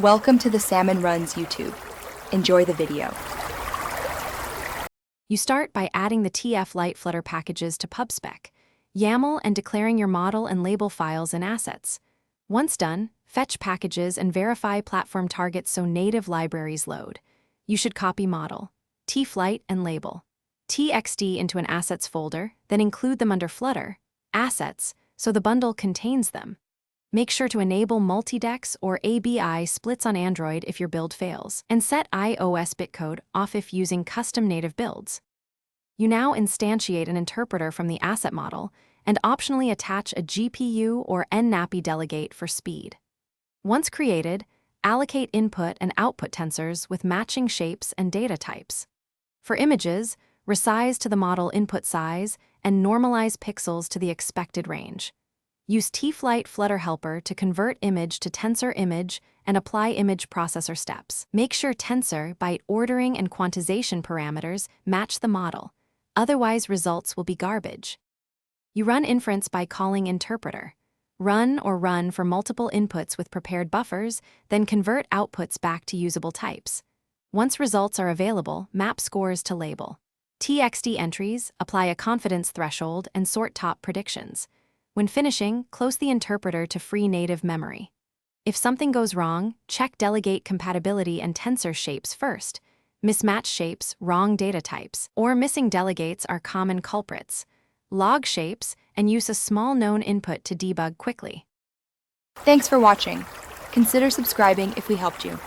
Welcome to the Salmon Runs YouTube. Enjoy the video. You start by adding the Tflite Flutter packages to PubSpec, YAML, and declaring your model and label files and assets. Once done, fetch packages and verify platform targets so native libraries load. You should copy model, tflite, and label, txt into an assets folder, then include them under Flutter, assets, so the bundle contains them. Make sure to enable multi-dex or ABI splits on Android if your build fails, and set iOS bitcode off if using custom native builds. You now instantiate an interpreter from the asset model and optionally attach a GPU or nnappy delegate for speed. Once created, allocate input and output tensors with matching shapes and data types. For images, resize to the model input size and normalize pixels to the expected range. Use Tflite Flutter Helper to convert image to tensor image and apply image processor steps. Make sure tensor, byte ordering, and quantization parameters match the model, otherwise results will be garbage. You run inference by calling interpreter. Run for multiple inputs with prepared buffers, then convert outputs back to usable types. Once results are available, map scores to label. TXT entries, apply a confidence threshold, and sort top predictions. When finishing, close the interpreter to free native memory. If something goes wrong, check delegate compatibility and tensor shapes first. Mismatched shapes, wrong data types, or missing delegates are common culprits. Log shapes and use a small known input to debug quickly. Thanks for watching. Consider subscribing if we helped you.